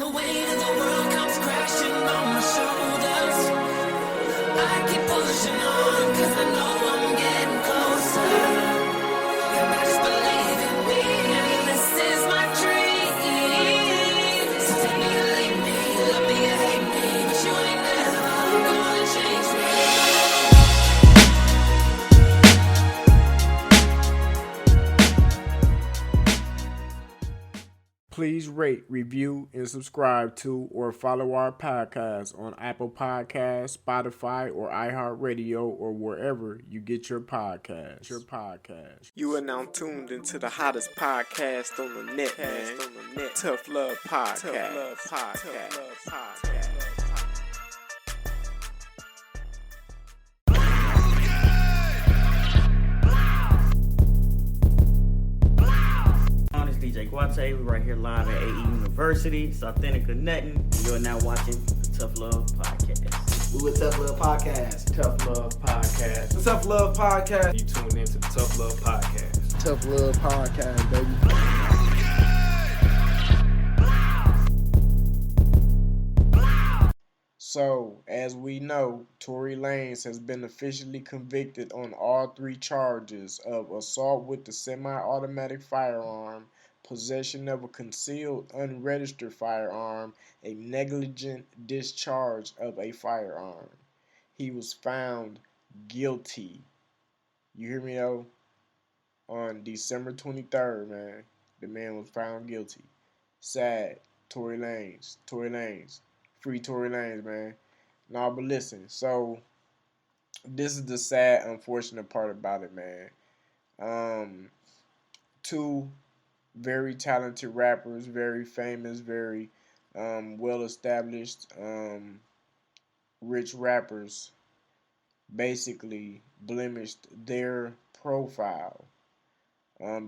the weight of the world comes crashing on my shoulders, I keep pushing on, cause I know I'm getting closer. And I just believe in me, and this is my dream. So take me or leave me, love me or hate me, but you ain't never gonna change me. Please rate, review, and subscribe to or follow our podcast on Apple Podcasts, Spotify, or iHeartRadio, or wherever you get your podcasts. You are now tuned into the hottest podcast on the net, man. Tough Love Podcast. DJ Guate, we're right here live at AE University. It's authentic or nothing. You're now watching the Tough Love Podcast. We with Tough Love Podcast. Tough Love Podcast. The Tough Love Podcast. You tuned into the Tough Love Podcast. Tough Love Podcast, baby. So, as we know, Tory Lanez has been officially convicted on all 3 charges of assault with a semi-automatic firearm, possession of a concealed unregistered firearm, a negligent discharge of a firearm. He was found guilty. You hear me though? On December 23rd, man, the man was found guilty. Sad. Tory Lanez. Free Tory Lanez, man. Nah, but listen, so this is the sad, unfortunate part about it, man. 2 very talented rappers, very famous, very well-established, rich rappers basically blemished their profile.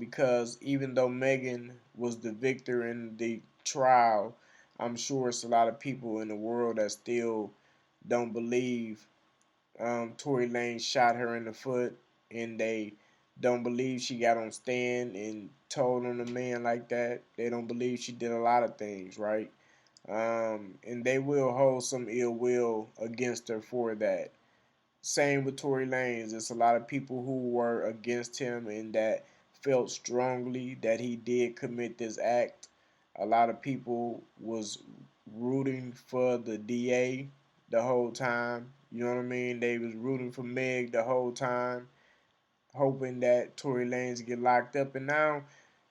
Because even though Megan was the victor in the trial, I'm sure it's a lot of people in the world that still don't believe Tory Lanez shot her in the foot, and they don't believe she got on stand and told on the man like that. They don't believe she did a lot of things, right? And they will hold some ill will against her for that. Same with Tory Lanez. There's a lot of people who were against him and that felt strongly that he did commit this act. A lot of people was rooting for the DA the whole time. You know what I mean? They was rooting for Meg the whole time, hoping that Tory Lanez get locked up. And now,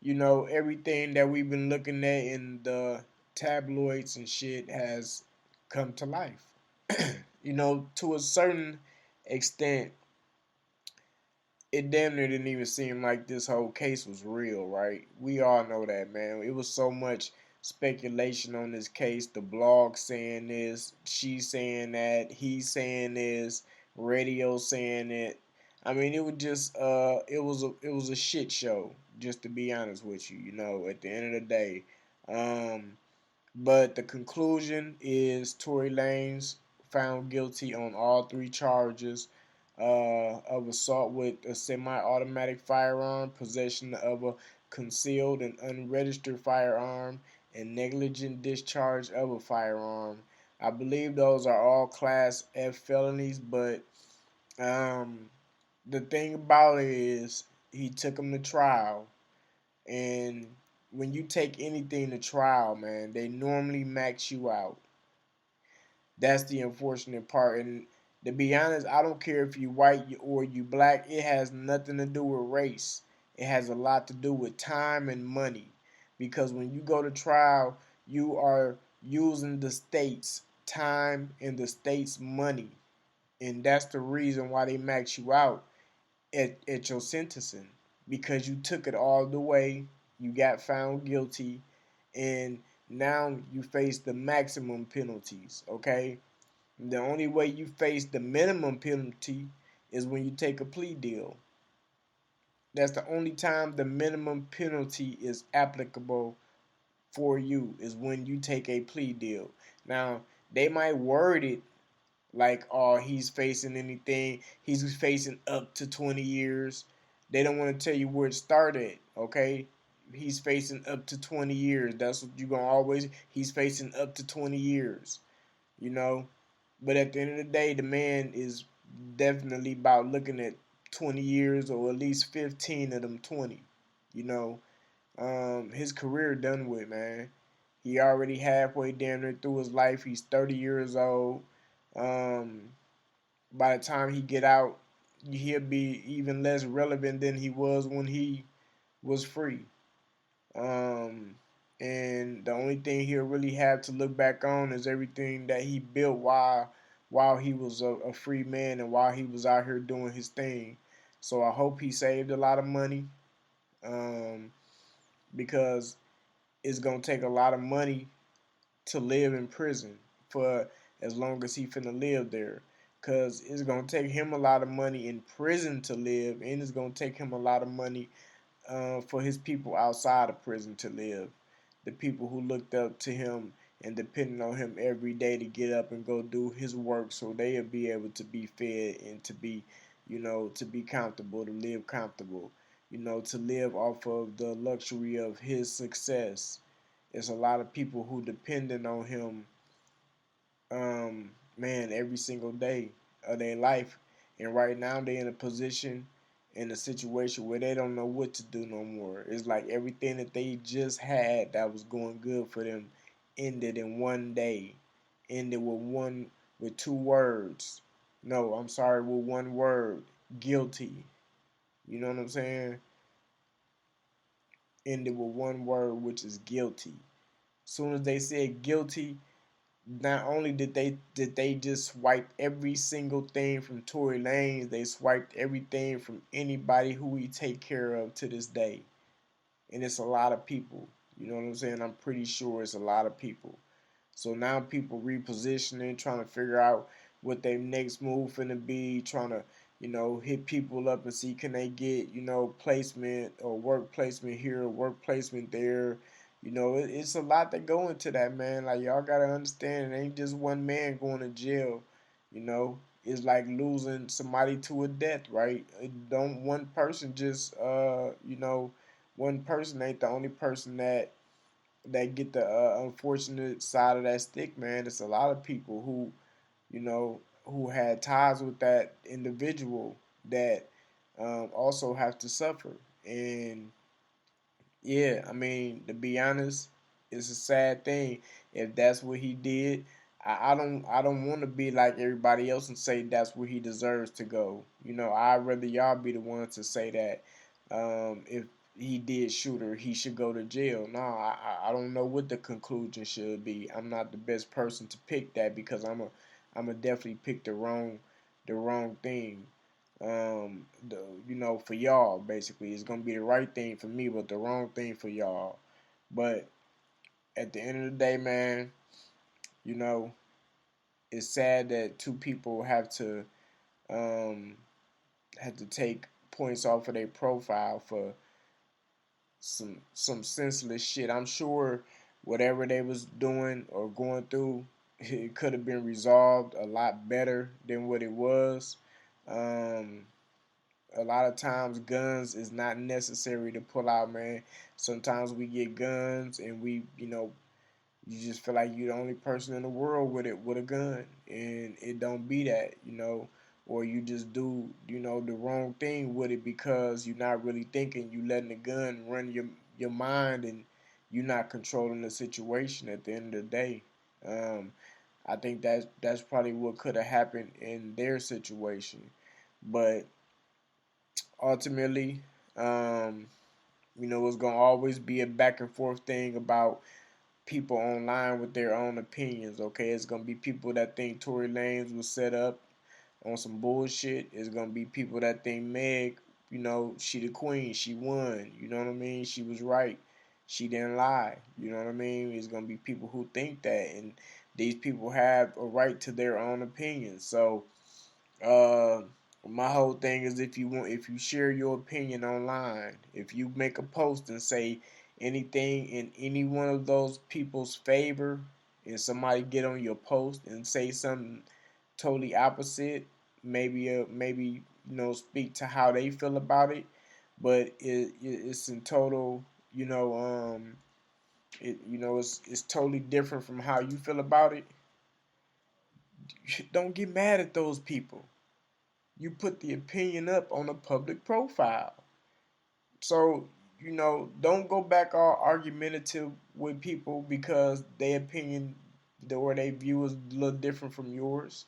you know, everything that we've been looking at in the tabloids and shit has come to life. You know, to a certain extent, it damn near didn't even seem like this whole case was real, right? We all know that, man. It was so much speculation on this case. The blog saying this, she saying that, he saying this, radio saying it. I mean, it was just it was a shit show, just to be honest with you, you know, at the end of the day. But the conclusion is Tory Lanez found guilty on all 3 charges of assault with a semi-automatic firearm, possession of a concealed and unregistered firearm, and negligent discharge of a firearm. I believe those are all Class F felonies, but the thing about it is he took them to trial, and when you take anything to trial, man, they normally max you out. That's the unfortunate part. And to be honest, I don't care if you white or you black. It has nothing to do with race. It has a lot to do with time and money. Because when you go to trial, you are using the state's time and the state's money. And that's the reason why they max you out at your sentencing. Because you took it all the way, you got found guilty, and now you face the maximum penalties, okay? The only way you face the minimum penalty is when you take a plea deal. That's the only time the minimum penalty is applicable for you, is when you take a plea deal. Now, they might word it like, oh, he's facing up to 20 years. They don't want to tell you where it started, okay? he's facing up to 20 years. That's what you're gonna always. He's facing up to 20 years. You know, but at the end of the day, the man is definitely about looking at 20 years or at least 15 of them 20. You know, his career done with, man. He already halfway damn near through his life. He's 30 years old. Um, by the time he get out, he'll be even less relevant than he was when he was free. Um, and the only thing he'll really have to look back on is everything that he built while he was a free man and while he was out here doing his thing. So I hope he saved a lot of money, um, because it's gonna take a lot of money to live in prison for as long as he finna live there. Cause it's gonna take him a lot of money in prison to live, and it's gonna take him a lot of money for his people outside of prison to live. The people who looked up to him and depended on him every day to get up and go do his work so they'll be able to be fed and to be, to be comfortable, to live comfortable, to live off of the luxury of his success. It's a lot of people who depending on him, man, every single day of their life. And right now they're in a position, in a situation where they don't know what to do no more. It's like everything that they just had that was going good for them ended in one day. Ended with two words. No, I'm sorry, with one word. Guilty. You know what I'm saying? Ended with one word, which is guilty. Soon as they said guilty, not only did they just swipe every single thing from Tory Lanez, they swiped everything from anybody who we take care of to this day. And it's a lot of people. You know what I'm saying? I'm pretty sure it's a lot of people. So now people repositioning, trying to figure out what their next move finna be, trying to, hit people up and see can they get, placement or work placement here, work placement there. It's a lot that go into that, man. Like y'all gotta understand, it ain't just one man going to jail. You know, it's like losing somebody to a death, right? It don't one person just, one person ain't the only person that get the unfortunate side of that stick, man. It's a lot of people who had ties with that individual that also have to suffer. And yeah, I mean, to be honest, it's a sad thing if that's what he did. I don't want to be like everybody else and say that's where he deserves to go. I'd rather y'all be the ones to say that if he did shoot her, he should go to jail. No, I don't know what the conclusion should be. I'm not the best person to pick that because I'm a definitely pick the wrong thing. For y'all, basically, it's gonna be the right thing for me, but the wrong thing for y'all. But at the end of the day, man, you know, it's sad that two people um have to take points off of their profile for some senseless shit. I'm sure whatever they was doing or going through, it could have been resolved a lot better than what it was. Um, a lot of times guns is not necessary to pull out, man. Sometimes we get guns and you just feel like you're the only person in the world with a gun, and it don't be that, or you just do, the wrong thing with it because you're not really thinking, you letting the gun run your mind, and you're not controlling the situation at the end of the day. Um, I think that's probably what could have happened in their situation, but ultimately, it's gonna always be a back and forth thing about people online with their own opinions. Okay, it's gonna be people that think Tory Lanez was set up on some bullshit. It's gonna be people that think Meg, she the queen, she won. You know what I mean? She was right. She didn't lie. You know what I mean? It's gonna be people who think that, and these people have a right to their own opinions. So uh, my whole thing is if you share your opinion online, if you make a post and say anything in any one of those people's favor, and somebody get on your post and say something totally opposite, maybe speak to how they feel about it, but it's in total. you know, it's totally different from how you feel about it. Don't get mad at those people. You put the opinion up on a public profile. So, don't go back all argumentative with people because their opinion or their view is a little different from yours.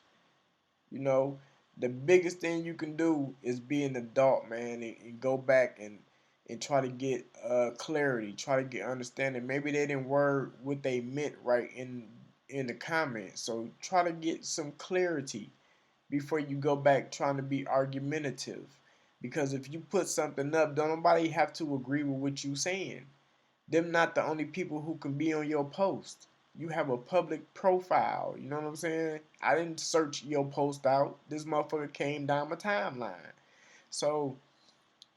You know, the biggest thing you can do is be an adult, man, and go back and try to get clarity, try to get understanding. Maybe they didn't word what they meant right in the comments. So try to get some clarity before you go back trying to be argumentative. Because if you put something up, don't nobody have to agree with what you saying. Them not the only people who can be on your post. You have a public profile. You know what I'm saying? I didn't search your post out. This motherfucker came down my timeline. So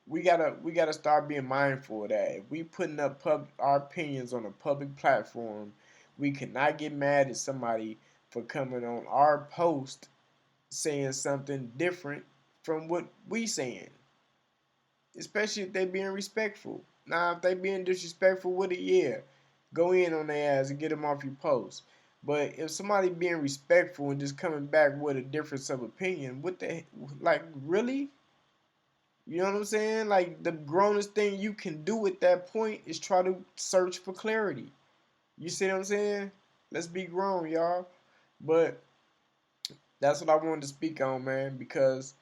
we gotta start being mindful of that. If we putting up our opinions on a public platform, we cannot get mad at somebody for coming on our post saying something different from what we saying. Especially if they being respectful. Now, if they being disrespectful with it, yeah, go in on their ass and get them off your post. But if somebody being respectful and just coming back with a difference of opinion, really? You know what I'm saying? Like, the grownest thing you can do at that point is try to search for clarity. You see what I'm saying? Let's be grown, y'all. But that's what I wanted to speak on, man, because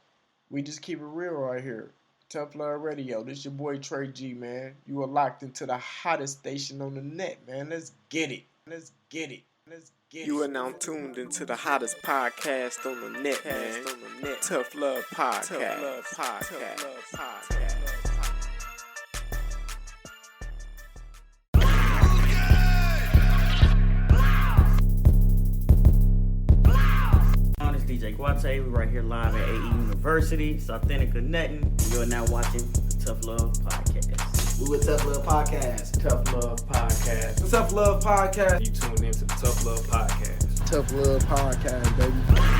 we just keep it real right here. Tough Love Radio. This your boy Trey G, man. You are locked into the hottest station on the net, man. Let's get it. Let's get it. Let's get it. You are now tuned into the hottest podcast on the net, man. Tough Love Podcast. It's DJ Guate. We're right here live at AE University. It's authentic or nothing. You're now watching the Tough Love Podcast. We with Tough Love Podcast. Tough Love Podcast. The Tough Love Podcast. You tuned into the Tough Love Podcast. Tough Love Podcast, baby.